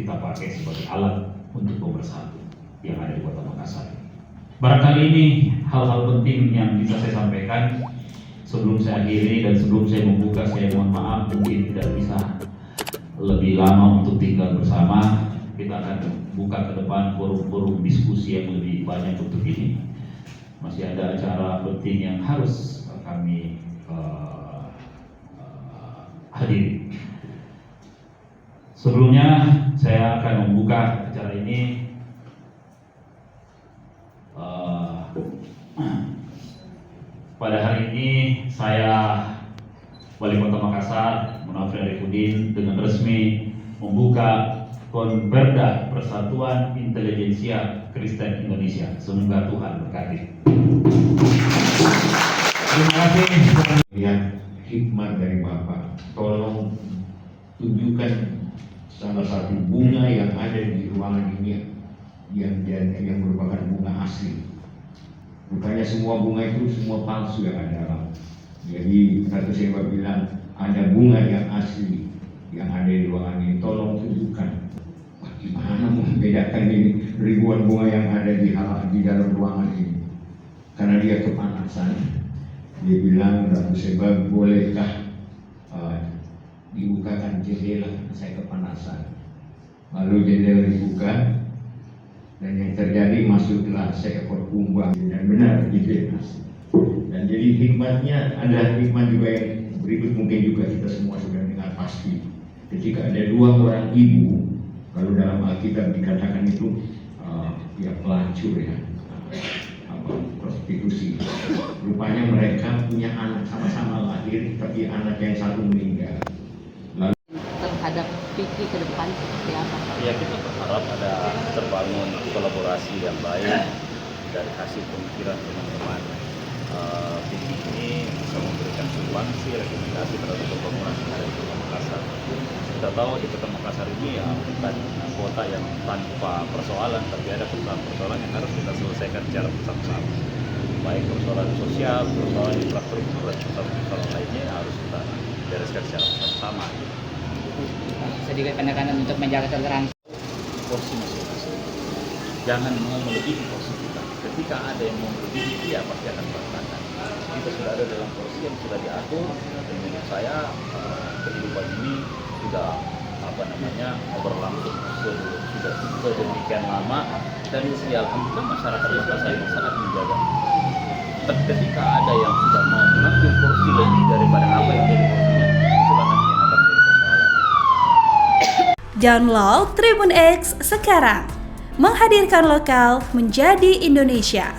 kita pakai sebagai alat untuk pemersatu yang ada di Kota Makassar. Barangkali ini hal-hal penting yang bisa saya sampaikan. Sebelum saya akhiri dan sebelum saya membuka, saya mohon maaf mungkin tidak bisa lebih lama untuk tinggal bersama. Kita akan buka ke depan forum-forum diskusi yang lebih banyak untuk ini. Masih ada acara penting yang harus kami hadiri. Sebelumnya saya akan membuka acara ini. Pada hari ini saya Wali Kota Makassar, Munafri Arifudin, dengan resmi membuka Konperda Persatuan Intelijensia Kristen Indonesia. Semoga Tuhan berkati. Terima kasih. Lihat hikmat dari Bapak, tolong tunjukkan salah satu bunga yang ada di ruangan ini yang merupakan bunga asli. Bukannya semua bunga itu semua palsu yang ada dalam. Jadi Ratu Seba bilang ada bunga yang asli yang ada di ruangan ini. Tolong tunjukkan. Bagaimana membedakan ini ribuan bunga yang ada di dalam ruangan ini? Karena dia kepanasan. Dia bilang, Ratu Seba, bolehkah dibukakan jendela? Saya kepanasan. Lalu jendela dibuka. Dan yang terjadi masuklah seekor kumbang, dan benar gitu ya Mas. Dan jadi hikmatnya, ada hikmat juga yang berikut mungkin juga kita semua sudah dengar pasti. Ketika ada dua orang ibu, kalau dalam Alkitab dikatakan itu ya pelacur ya, prostitusi. Rupanya mereka punya anak sama-sama lahir, tapi anak yang satu meninggal. Terhadap PIKI ke depan seperti apa? Ya, kita berharap ada terbangun kolaborasi yang baik dari hasil pemikiran teman-teman. PIKI ini bisa memberikan sumbangsi rekomendasi terhadap pembangunan yang ada di Kota Makassar. Kita tahu di Kota Makassar ini ya bukan kota yang tanpa persoalan, tapi ada persoalan yang harus kita selesaikan secara bersama-sama. Baik persoalan sosial, persoalan infrastruktur, dan persoalan lainnya harus kita bereskan secara bersama-sama. Sedikit penekanan untuk menjaga toleransi. Porsi masing-masing. Jangan mau melebihi porsi kita. Ketika ada yang mau melebihi, dia pasti akan berantakan. Kita sudah ada dalam porsi yang sudah diatur. Dan menurut saya kehidupan ini sudah berlangsung sudah sedemikian lama, dan alhamdulillah masyarakat Makassar ini sangat menjaga. Ketika ada yang sudah mau mengambil porsi lebih daripada apa yang jadi porsinya, itulah nanti yang akan menjadi persoalan. Download Tribun X sekarang, menghadirkan lokal menjadi Indonesia.